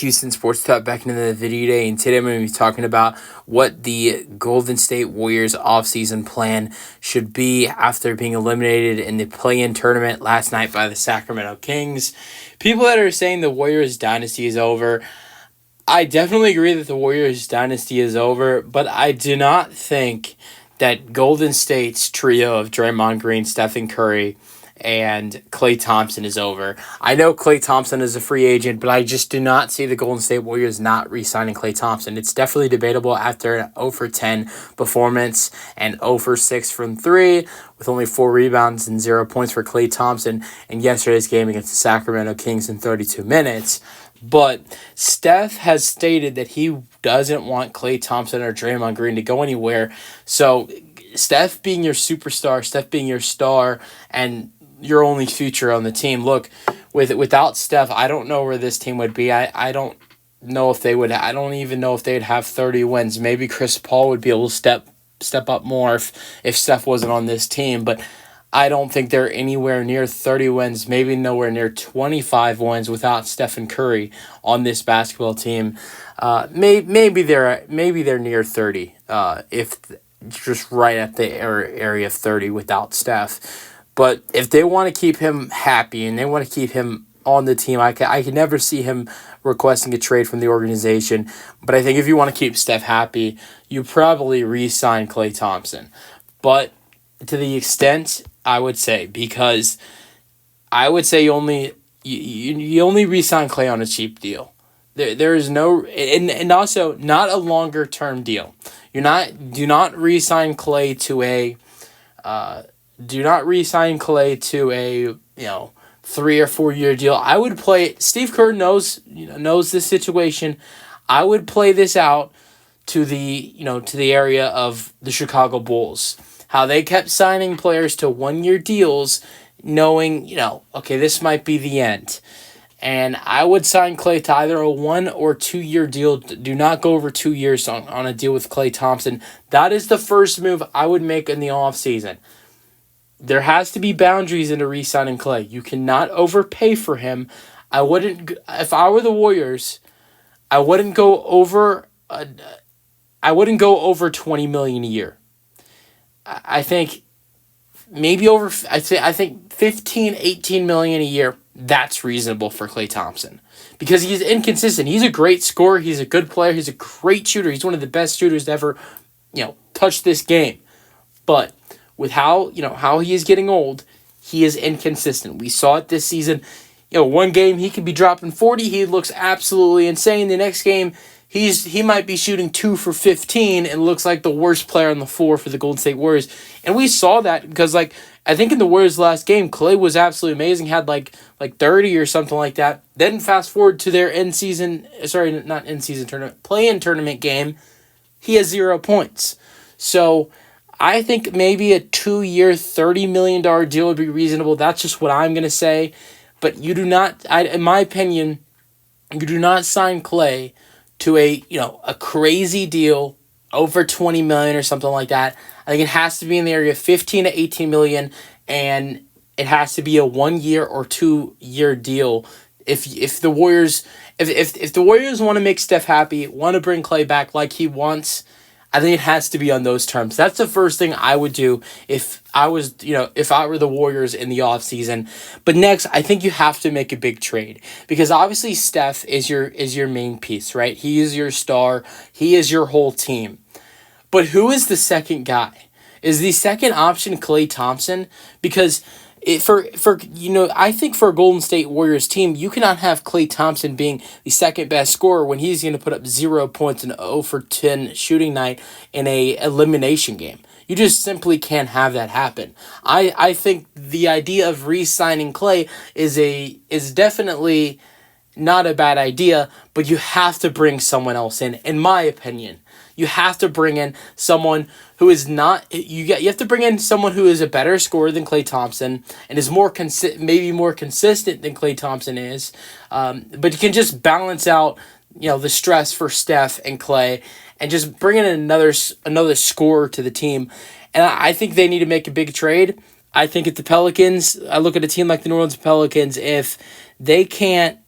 Houston Sports Talk back into the video today, and today I'm going to be talking about what the Golden State Warriors offseason plan should be after being eliminated in the play-in tournament last night by the Sacramento Kings. People that are saying the Warriors dynasty is over, I definitely agree that the Warriors dynasty is over, but I do not think that Golden State's trio of Draymond Green, Stephen Curry, and Klay Thompson is over. I know Klay Thompson is a free agent, but I just do not see the Golden State Warriors not re-signing Klay Thompson. It's definitely debatable after an 0 for 10 performance and 0 for 6 from 3 with only 4 rebounds and 0 points for Klay Thompson in yesterday's game against the Sacramento Kings in 32 minutes. But Steph has stated that he doesn't want Klay Thompson or Draymond Green to go anywhere. So Steph being your superstar, Steph being your star, and your only future on the team. Look, without Steph, I don't know where this team would be. I don't know if they would. I don't even know if they'd have 30 wins. Maybe Chris Paul would be able to step up more if Steph wasn't on this team. But I don't think they're anywhere near 30 wins. Maybe nowhere near 25 wins without Stephen Curry on this basketball team. Maybe they're near 30. If just right at the area of 30 without Steph. But if they want to keep him happy and they want to keep him on the team, I can never see him requesting a trade from the organization. But I think if you want to keep Steph happy, you probably re-sign Klay Thompson. But to the extent, I would say, because I would say you only re-sign Klay on a cheap deal. There is no, and also not a longer term deal. Do not re-sign Klay to a. Do not re-sign Klay to a 3 or 4 year deal. I would play. Steve Kerr knows this situation. I would play this out to the area of the Chicago Bulls. How they kept signing players to 1 year deals, knowing okay, this might be the end. And I would sign Klay to either a 1 or 2 year deal. Do not go over 2 years on a deal with Klay Thompson. That is the first move I would make in the offseason. There has to be boundaries into re-signing Klay. You cannot overpay for him. I wouldn't. If I were the Warriors, I wouldn't go over. I wouldn't go over $20 million a year. I think maybe over. I think 15, 18 million a year. That's reasonable for Klay Thompson because he's inconsistent. He's a great scorer. He's a good player. He's a great shooter. He's one of the best shooters to ever, touch this game. But with how he is getting old, he is inconsistent. We saw it this season. One game he could be dropping 40. He looks absolutely insane. The next game, he might be shooting 2 for 15 and looks like the worst player on the floor for the Golden State Warriors. And we saw that because, I think in the Warriors' last game, Klay was absolutely amazing. Had like 30 or something like that. Then fast forward to their play-in tournament game, he has 0 points. So I think maybe a 2 year, $30 million deal would be reasonable. That's just what I'm going to say. But you do not, in my opinion, you do not sign Klay to a crazy deal over $20 million or something like that. I think it has to be in the area of 15 to 18 million, and it has to be a 1 year or 2 year deal. If the Warriors want to make Steph happy, want to bring Klay back like he wants, I think it has to be on those terms. That's the first thing I would do if I were the Warriors in the offseason. But next, I think you have to make a big trade because obviously Steph is your main piece, right? He is your star. He is your whole team. But who is the second guy? Is the second option Klay Thompson? Because I think for a Golden State Warriors team, you cannot have Klay Thompson being the second best scorer when he's going to put up 0 points in 0 for 10 shooting night in a elimination game. You just simply can't have that happen. I think the idea of re-signing Klay is definitely not a bad idea, but you have to bring someone else in my opinion. You have to bring in someone who is not. You have to bring in someone who is a better scorer than Klay Thompson and is maybe more consistent than Klay Thompson is. But you can just balance out, the stress for Steph and Klay, and just bring in another scorer to the team. And I think they need to make a big trade. I think if the Pelicans, I look at a team like the New Orleans Pelicans, if they can't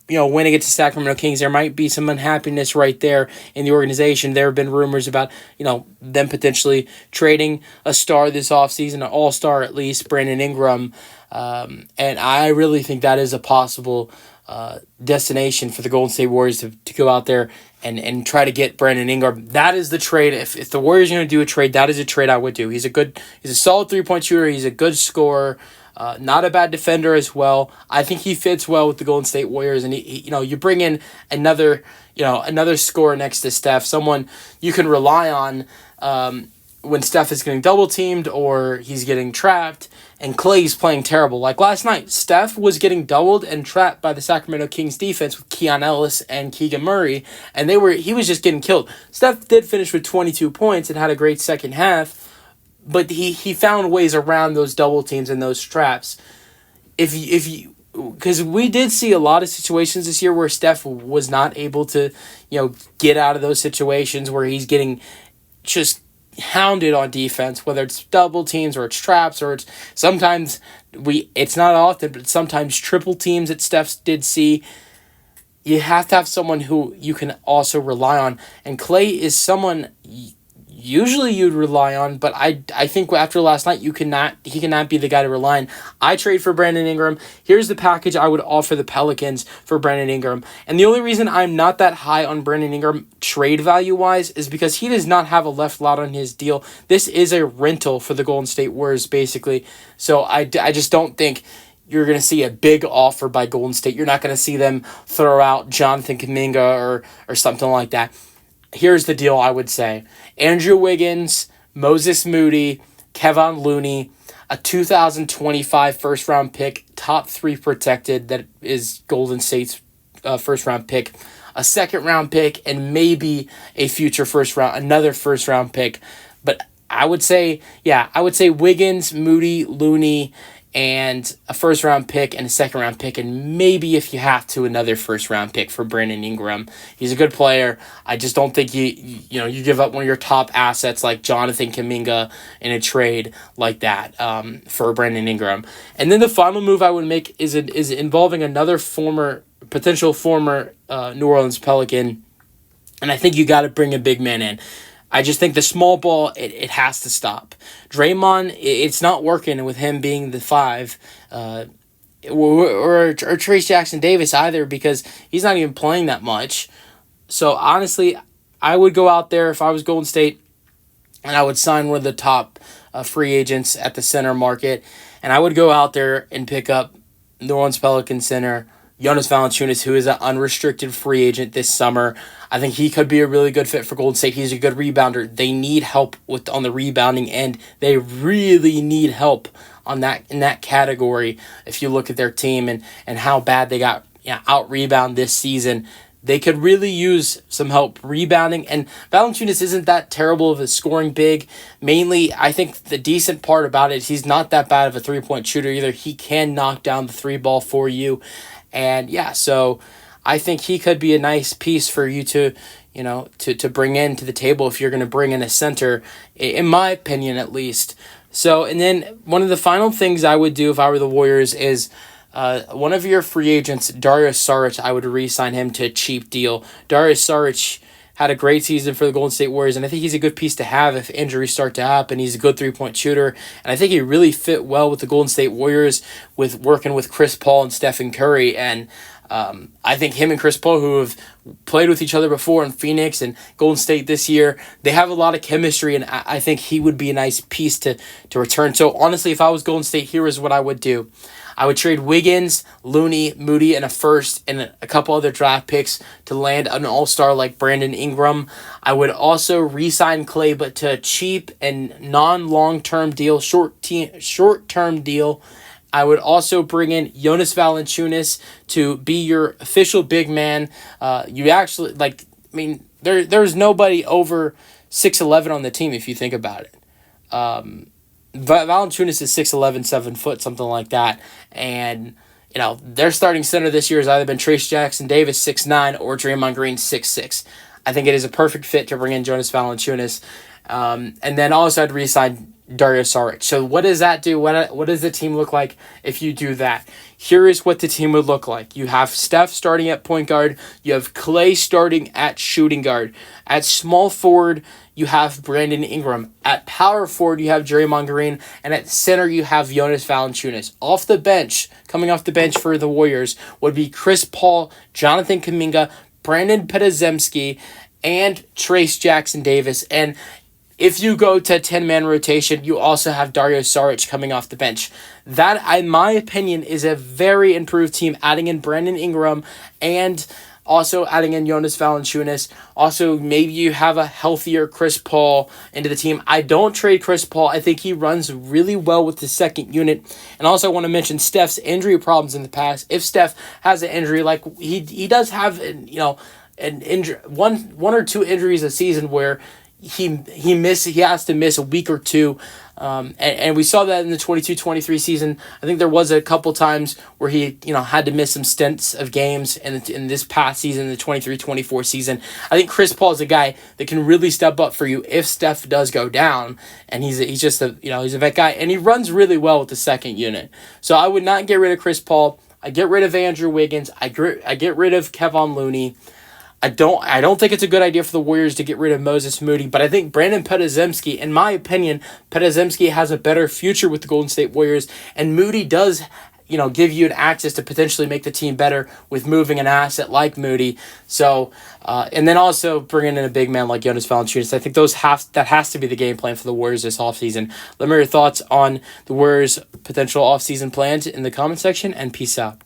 win against the Sacramento Kings, there might be some unhappiness right there in the organization. There have been rumors about, them potentially trading a star this offseason, an all-star at least, Brandon Ingram. And I really think that is a possible destination for the Golden State Warriors to go out there and try to get Brandon Ingram. That is the trade. If the Warriors are going to do a trade, that is a trade I would do. He's a solid three-point shooter. He's a good scorer. Not a bad defender as well. I think he fits well with the Golden State Warriors, and you bring in another scorer next to Steph, someone you can rely on when Steph is getting double teamed or he's getting trapped, and Klay's playing terrible. Like last night, Steph was getting doubled and trapped by the Sacramento Kings defense with Keon Ellis and Keegan Murray, and he was just getting killed. Steph did finish with 22 points and had a great second half. But he found ways around those double teams and those traps. Because we did see a lot of situations this year where Steph was not able to, get out of those situations where he's getting just hounded on defense, whether it's double teams or it's traps or it's sometimes it's not often, but sometimes triple teams that Steph did see. You have to have someone who you can also rely on, and Klay is someone usually you'd rely on, but I think after last night he cannot be the guy to rely on. I trade for Brandon Ingram. Here's the package I would offer the Pelicans for Brandon Ingram. And the only reason I'm not that high on Brandon Ingram trade value wise is because he does not have a left lot on his deal. This is a rental for the Golden State Warriors basically. So I just don't think you're going to see a big offer by Golden State. You're not going to see them throw out Jonathan Kuminga or something like that. Here's the deal I would say. Andrew Wiggins, Moses Moody, Kevon Looney, a 2025 first-round pick, top 3 protected, that is Golden State's first-round pick, a second-round pick, and maybe another first-round pick. But I would say Wiggins, Moody, Looney, and a first-round pick and a second-round pick, and maybe if you have to, another first-round pick for Brandon Ingram. He's a good player. I just don't think you give up one of your top assets like Jonathan Kuminga in a trade like that for Brandon Ingram. And then the final move I would make is involving another potential former New Orleans Pelican, and I think you got to bring a big man in. I just think the small ball, it has to stop. Draymond, it's not working with him being the 5, or Trace Jackson Davis either, because he's not even playing that much. So honestly, I would go out there if I was Golden State, and I would sign one of the top free agents at the center market, and I would go out there and pick up New Orleans Pelican center Jonas Valanciunas, who is an unrestricted free agent this summer. I think he could be a really good fit for Golden State. He's a good rebounder. They need help on the rebounding end. They really need help in that category. If you look at their team and how bad they got out-rebound this season, they could really use some help rebounding. And Valanciunas isn't that terrible of a scoring big. Mainly, I think the decent part about it is he's not that bad of a three-point shooter either. He can knock down the 3-ball for you. And so I think he could be a nice piece for you to bring into the table if you're going to bring in a center, in my opinion at least. So, and then one of the final things I would do if I were the Warriors is one of your free agents, Darius Saric, I would re-sign him to a cheap deal. Darius Saric had a great season for the Golden State Warriors, and I think he's a good piece to have if injuries start to happen. He's a good three-point shooter, and I think he really fit well with the Golden State Warriors with working with Chris Paul and Stephen Curry. And I think him and Chris Paul, who have played with each other before in Phoenix and Golden State this year, they have a lot of chemistry, and I think he would be a nice piece to return. So honestly, if I was Golden State, here is what I would do. I would trade Wiggins, Looney, Moody, and a first and a couple other draft picks to land an all-star like Brandon Ingram. I would also re-sign Klay, but to a cheap and non-long-term deal, short-term deal. I would also bring in Jonas Valanciunas to be your official big man. There's nobody over 6'11" on the team if you think about it. Valanciunas is 6'11", 7 foot, something like that. And, their starting center this year has either been Trace Jackson Davis, 6'9", or Draymond Green, 6'6". I think it is a perfect fit to bring in Jonas Valanciunas. And then also I'd re-sign Dario Saric. So what does that do? What does the team look like if you do that? Here is what the team would look like. You have Steph starting at point guard. You have Klay starting at shooting guard. At small forward, you have Brandon Ingram. At power forward, you have Draymond Green. And at center, you have Jonas Valanciunas. Coming off the bench for the Warriors, would be Chris Paul, Jonathan Kuminga, Brandon Podziemski, and Trace Jackson Davis. And if you go to 10-man rotation, you also have Dario Saric coming off the bench. That, in my opinion, is a very improved team, adding in Brandon Ingram and also adding in Jonas Valanciunas. Also, maybe you have a healthier Chris Paul into the team. I don't trade Chris Paul. I think he runs really well with the second unit. And also I want to mention Steph's injury problems in the past. If Steph has an injury, like he does have, an injury, one or two injuries a season where he has to miss a week or two, and we saw that in the 22-23 season. I think there was a couple times where he had to miss some stints of games in this past season, the 23-24 season. I think Chris Paul is a guy that can really step up for you if Steph does go down, and he's just he's a vet guy, and he runs really well with the second unit. So I would not get rid of Chris Paul. I get rid of Andrew Wiggins. I get rid of Kevon Looney. I don't think it's a good idea for the Warriors to get rid of Moses Moody, but I think Brandon Podziemski, in my opinion, Podziemski has a better future with the Golden State Warriors, and Moody does, give you an access to potentially make the team better with moving an asset like Moody. So, and then also bringing in a big man like Jonas Valanciunas. I think that has to be the game plan for the Warriors this offseason. Let me know your thoughts on the Warriors' potential offseason plans in the comment section, and peace out.